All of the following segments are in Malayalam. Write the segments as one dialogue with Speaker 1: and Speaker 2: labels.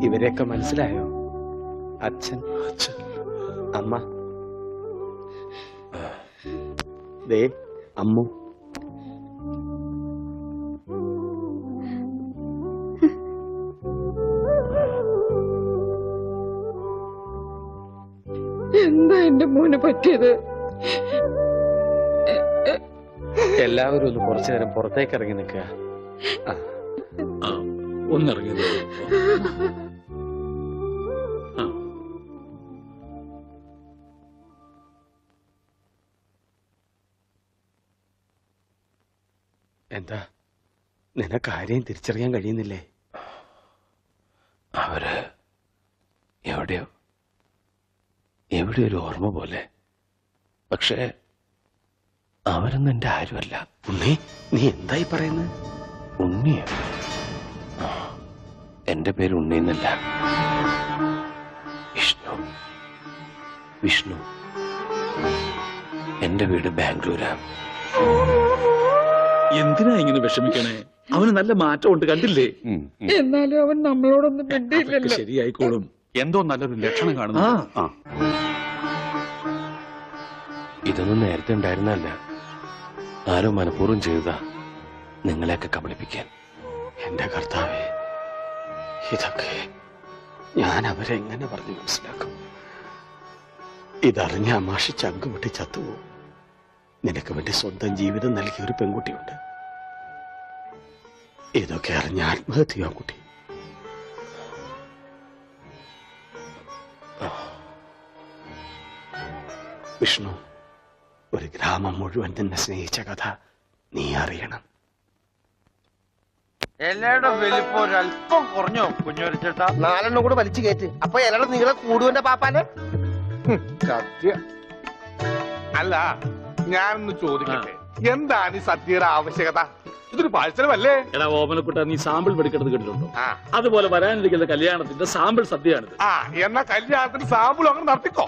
Speaker 1: ഇവരെയൊക്കെ മനസ്സിലായോ? അച്ഛൻ, അമ്മ, ദേ അമ്മു.
Speaker 2: എന്താ എന്റെ മോന് പറ്റിയത്?
Speaker 1: എല്ലാവരും ഒന്ന് കുറച്ചു നേരം പുറത്തേക്ക് ഇറങ്ങി നിൽക്കുക.
Speaker 3: ഒന്നിറങ്ങി.
Speaker 1: എന്താ നിനക്ക് ആരെയും തിരിച്ചറിയാൻ കഴിയുന്നില്ലേ?
Speaker 4: അവര് എവിടെയോ ഒരു ഓർമ്മ പോലെ. പക്ഷേ അവരൊന്നും എന്റെ ആരുമല്ല.
Speaker 1: ഉണ്ണി, നീ എന്തായി പറയുന്നത്?
Speaker 4: ഉണ്ണിയോ? എന്റെ പേര് ഉണ്ണി എന്നല്ല, വിഷ്ണു. എന്റെ വീട് ബാംഗ്ലൂരാ.
Speaker 3: എന്തിനാ ഇങ്ങനെ വിഷമിക്കണേ? അവന് നല്ല മാറ്റമുണ്ട്, കണ്ടില്ലേ?
Speaker 2: എന്നാലും അവൻ നമ്മളോടൊന്നും മിണ്ടിയില്ലല്ലോ.
Speaker 3: ശരിയായിക്കോളും.
Speaker 5: എന്തോ നല്ലൊരു ലക്ഷണം കാണുന്നു.
Speaker 4: ഇതൊന്നും നേരത്തെ ഉണ്ടായിരുന്നല്ല. ആരോ മനഃപൂർവ്വം ചെയ്തതാ, നിങ്ങളെയൊക്കെ കബളിപ്പിക്കാൻ.
Speaker 1: എന്റെ കർത്താവേ, ഇതൊക്കെ ഞാൻ അവരെ എങ്ങനെ പറഞ്ഞു മനസ്സിലാക്കും? ഇതറിഞ്ഞ അമാഷി ചങ്കുപൊട്ടി ചത്തുപോകും. നിനക്ക് വേണ്ടി സ്വന്തം ജീവിതം നൽകിയ ഒരു പെൺകുട്ടിയുണ്ട്. ഇതൊക്കെ അറിഞ്ഞ ആത്മഹത്യ കുട്ടി. വിഷ്ണു, ഒരു ഗ്രാമം മുഴുവൻ തന്നെ സ്നേഹിച്ച കഥ നീ അറിയണം.
Speaker 6: ഇലയുടെ വലിപ്പം ഒരല്പം കുറഞ്ഞോ കുഞ്ഞുരച്ചേട്ടാ?
Speaker 7: 4 കൂടെ വലിച്ചു കയറ്റ്. അപ്പൊ ഇലയുടെ നീളെ കൂടുവന്റെ പാപ്പാനെ.
Speaker 6: സത്യം. അല്ല, ഞാനൊന്ന് ചോദിക്കട്ടെ, എന്താണ് ഈ സദ്യയുടെ ആവശ്യകത? ഇതൊരു പാഴ്സലമല്ലേ?
Speaker 3: എടാ ഓമനക്കുട്ട, നീ സാമ്പിൾ പഠിക്കുന്നത് കേട്ടിട്ടുണ്ടോ? അതുപോലെ വരാനിരിക്കുന്ന കല്യാണത്തിന്റെ സാമ്പിൾ സദ്യയാണിത്.
Speaker 6: എന്നാ കല്യാണത്തിന് സാമ്പിൾ അങ്ങനെ നടത്തിക്കോ.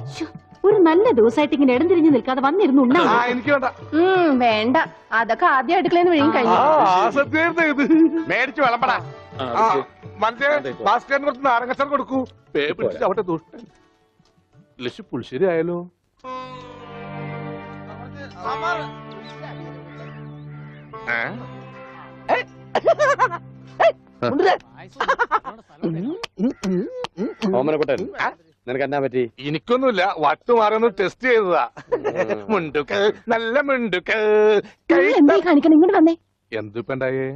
Speaker 8: ഒരു നല്ല ദിവസമായിട്ട് ഇങ്ങനെ ഇടം തിരിഞ്ഞു നിൽക്കാതെ വന്നിരുന്നു.
Speaker 6: എനിക്ക് വേണ്ട.
Speaker 8: വേണ്ട, അതൊക്കെ ആദ്യം അടുക്കളന്ന് വീഴും കഴിഞ്ഞു.
Speaker 6: സദ്യ ഇത് മേടിച്ചു വിളമ്പടാ. മനസ്സിലെ ഭാസ്കരന് കുറച്ച് നാരങ്ങച്ചാർ കൊടുക്കൂ. പേ പിടിച്ച് അവിടെ ദുഷ്ടൻ. ലക്ഷ പുളിശ്ശേരി ആയാലോ?
Speaker 1: ഓമനക്കുട്ടൻ, നിനക്ക് എന്നാ പറ്റി?
Speaker 6: എനിക്കൊന്നുമില്ല, വട്ടുമാറൊന്ന് ടെസ്റ്റ് ചെയ്തതാ. മുണ്ടുക്ക് നല്ല മുണ്ടുക്ക്.
Speaker 8: എന്തായി കാണിക്കണം? ഇങ്ങോട്ട് വന്നേ.
Speaker 6: എന്തിപ്പണ്ടായേ?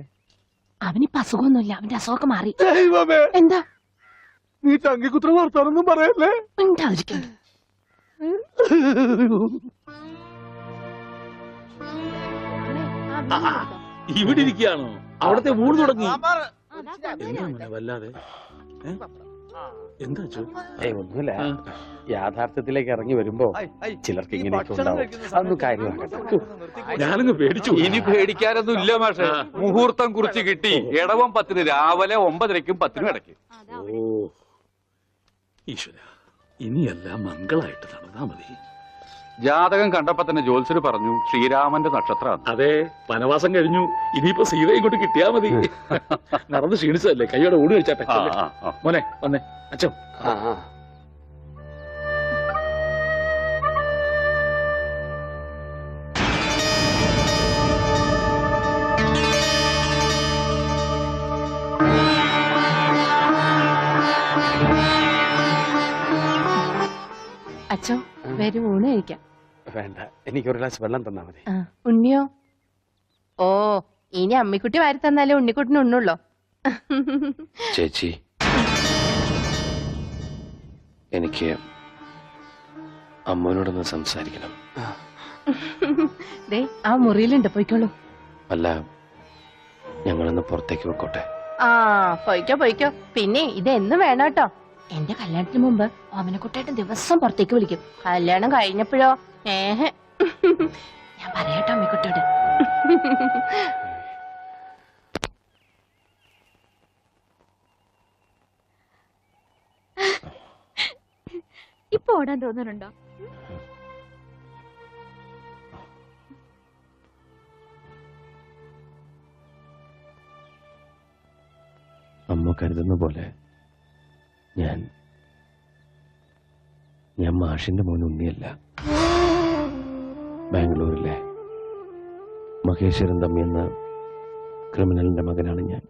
Speaker 8: അവനിപ്പോ അസുഖമൊന്നുമില്ല, അവന്റെ അസുഖമൊക്കെ മാറി.
Speaker 6: ദൈവമേ,
Speaker 8: എന്താ
Speaker 6: നീ ചങ്കിക്കുത്ര വർത്താനൊന്നും പറയല്ലേ?
Speaker 8: ഉണ്ടായിരിക്കും.
Speaker 3: ഇവിടെ ഇരിക്കുകയാണോ? അവിടത്തെ ഊണ് തുടങ്ങി. എന്താ മോനെ വല്ലാതെ? എന്താ
Speaker 1: ഒന്നുമില്ല. യാഥാർത്ഥ്യത്തിലേക്ക് ഇറങ്ങി വരുമ്പോ ചിലർക്ക് ഇങ്ങനെയൊക്കെ ഉണ്ടാവും. അതൊന്നും കാര്യമാകട്ടെ.
Speaker 3: ഞാനങ്ങ് പേടിച്ചു.
Speaker 5: ഇനി പേടിക്കാനൊന്നും ഇല്ല മാഷെ. മുഹൂർത്തം കുറിച്ച് കിട്ടി. ഇടവം 10 രാവിലെ 9:30ക്കും 10നും ഇടയ്ക്ക്.
Speaker 3: ഓ ഈശ്വര, ഇനിയെല്ലാം മംഗളായിട്ട് നടന്നാ മതി.
Speaker 5: ജാതകം കണ്ടപ്പോ തന്നെ ജ്യോത്സ്യർ പറഞ്ഞു ശ്രീരാമന്റെ നക്ഷത്രമാണ്.
Speaker 3: അതെ, വനവാസം കഴിഞ്ഞു. ഇനിയിപ്പോ സീത ഇങ്ങോട്ട് കിട്ടിയാ മതി. നടന്ന് ക്ഷീണിച്ചതല്ലേ, കൈയോടെ ഊണ് കഴിച്ചാട്ടെ. മോനെ വന്നേ. അച്ഛോ,
Speaker 8: അച്ഛോ, വരും ഊണ് കഴിക്കാം.
Speaker 1: വേണ്ട, എനിക്കൊരു ഗ്ലാസ് വെള്ളം തന്നാ മതി.
Speaker 8: ഉണ്ണിയോ? ഓ, ഇനി അമ്മിക്കുട്ടി വാരി തന്നാലേ ഉണ്ണിക്കുട്ടിന് ഉണ്ണുള്ളോ?
Speaker 4: ചേച്ചി, എനിക്ക് അമ്മോനോടൊന്ന് സംസാരിക്കണം.
Speaker 8: ദേ, ആ മുറിയിലുണ്ട്, പോയിക്കോളൂ.
Speaker 4: അല്ല, ഞങ്ങളൊന്ന് പുറത്തേക്ക് വെക്കോട്ടെ?
Speaker 8: പോയിക്കോ പോയിക്കോ. പിന്നെ ഇത് എന്നും വേണം കേട്ടോ. എന്റെ കല്യാണത്തിന് മുമ്പ് ഓമനക്കുട്ടായിട്ട് ദിവസം പുറത്തേക്ക് വിളിക്കും. കല്യാണം കഴിഞ്ഞപ്പോഴോ ഞാൻ പറയാട്ടോ അമ്മിക്കുട്ടോട്.
Speaker 9: ഇപ്പൊ ഓടാൻ തോന്നുന്നുണ്ടോ?
Speaker 4: അമ്മ കരുതുന്ന പോലെ ഞാൻ മാഷിന്റെ മോൻ ഉണ്ണിയല്ല. ബാംഗ്ലൂരിലെ മഹേശ്വരൻ തമ്പി എന്ന ക്രിമിനലിന്റെ മകനാണ് ഞാൻ.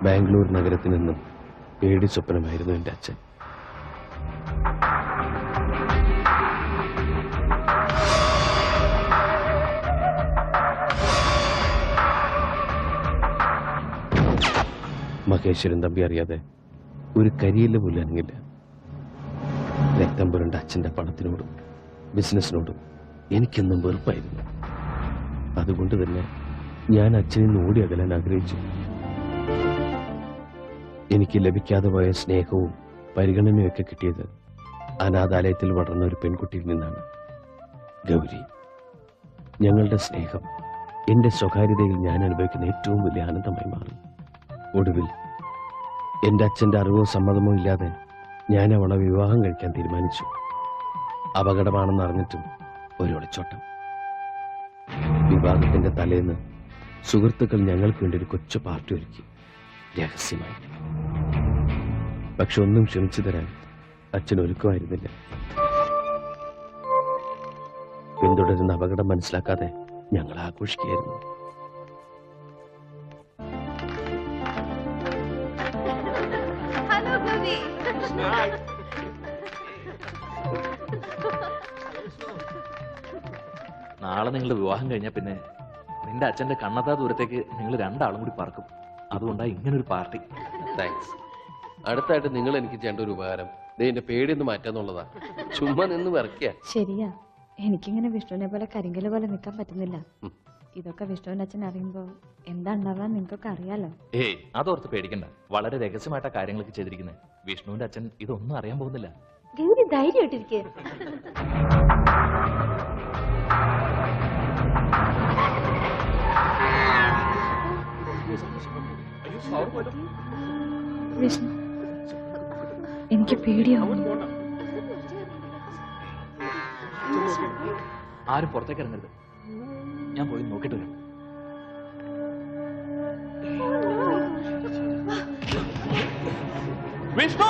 Speaker 4: ബാംഗ്ലൂർ നഗരത്തിൽ നിന്നും പേടി സ്വപ്നമായിരുന്നു എൻ്റെ അച്ഛൻ. മഹേശ്വരൻ തമ്പി അറിയാതെ ഒരു കരിയില്ല പോലും അനങ്ങില്ല. രക്തം പുരണ്ട അച്ഛൻ്റെ പണത്തിനോടും ബിസിനസ്സിനോടും എനിക്കെന്നും വെറുപ്പായിരുന്നു. അതുകൊണ്ട് തന്നെ ഞാൻ അച്ഛനിൽ നിന്ന് ഓടി അകലാൻ ആഗ്രഹിച്ചു. എനിക്ക് ലഭിക്കാതെ പോയ സ്നേഹവും പരിഗണനയൊക്കെ കിട്ടിയത് അനാഥാലയത്തിൽ വളർന്ന ഒരു പെൺകുട്ടിയിൽ നിന്നാണ്, ഗൗരി. ഞങ്ങളുടെ സ്നേഹം എൻ്റെ സ്വകാര്യതയിൽ ഞാൻ അനുഭവിക്കുന്ന ഏറ്റവും വലിയ ആനന്ദമായി മാറി. ഒടുവിൽ എൻ്റെ അച്ഛൻ്റെ അറിവോ സമ്മതമോ ഇല്ലാതെ ഞാൻ അവളെ വിവാഹം കഴിക്കാൻ തീരുമാനിച്ചു. അപകടമാണെന്ന് അറിഞ്ഞിട്ടും ഒരു ഒളിച്ചോട്ടം. വിവാഹത്തിന്റെ തലേന്ന് സുഹൃത്തുക്കൾ ഞങ്ങൾക്ക് വേണ്ടി ഒരു കൊച്ചു പാർട്ടി ഒരുക്കി, രഹസ്യമായി. പക്ഷെ ഒന്നും ക്ഷമിച്ചു തരാൻ അച്ഛൻ ഒരുക്കമായിരുന്നില്ല. പിന്തുടരുന്ന അപകടം മനസ്സിലാക്കാതെ ഞങ്ങൾ ആഘോഷിക്കുകയായിരുന്നു.
Speaker 3: നാളെ നിങ്ങളുടെ വിവാഹം കഴിഞ്ഞാൽ പിന്നെ നിന്റെ അച്ഛന്റെ കണ്ണത്താ ദൂരത്തേക്ക് നിങ്ങൾ രണ്ടാളും കൂടി പറക്കും. അതുകൊണ്ടാണ് ഇങ്ങനൊരു പാർട്ടി.
Speaker 4: താങ്ക്സ്. അടുത്തായിട്ട് നിങ്ങൾ എനിക്ക് ചെയ്യേണ്ട ഒരു ഉപകാരം എന്റെ പേടിയൊന്ന് മാറ്റാന്നുള്ളതാ. ചുമ്മാ നിന്ന് വിറക്കുക.
Speaker 9: ശരിയാ, എനിക്കിങ്ങനെ വിഷ്ണുവിനെ പോലെ കരിങ്കല് പോലെ നിൽക്കാൻ പറ്റുന്നില്ല. ഇതൊക്കെ വിഷ്ണുവിന്റെ അച്ഛൻ അറിയുമ്പോ എന്താ ഉണ്ടാവാൻ നിങ്ങൾക്കൊക്കെ അറിയാലോ.
Speaker 3: ഏയ്, അതോർത്ത് പേടിക്കണ്ട. വളരെ രഹസ്യമായിട്ടാ കാര്യങ്ങളൊക്കെ ചെയ്തിരിക്കുന്നത്. വിഷ്ണുവിന്റെ അച്ഛൻ ഇതൊന്നും അറിയാൻ പോകുന്നില്ല.
Speaker 9: ഗൗരി ധൈര്യമായിട്ടിരിക്കേ. വിഷ്ണു, എനിക്ക് പേടിയാവും.
Speaker 3: ആരും പുറത്തേക്ക് ഇറങ്ങരുത്. ഞാൻ പോയി നോക്കിട്ട് വരാം. വിഷ്ണു,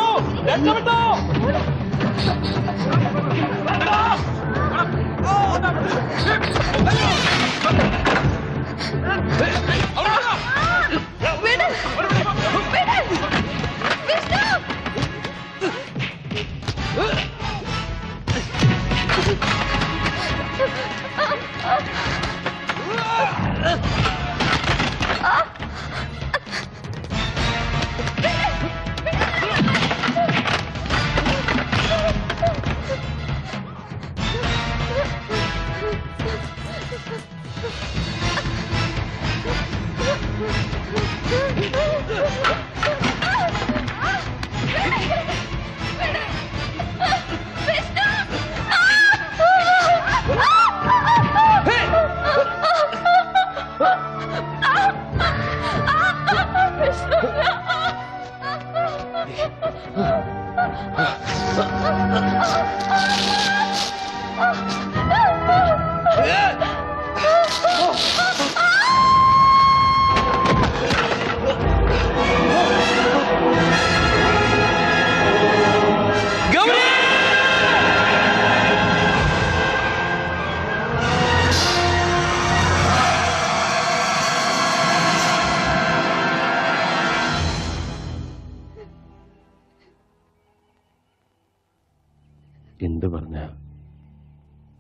Speaker 4: എന്തു പറഞ്ഞ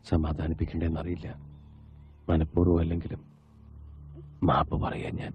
Speaker 4: സമാധാനിപ്പിക്കണ്ടെന്നറിയില്ല. മനഃപൂർവ്വം അല്ലെങ്കിലും മാപ്പ് പറയാൻ ഞാൻ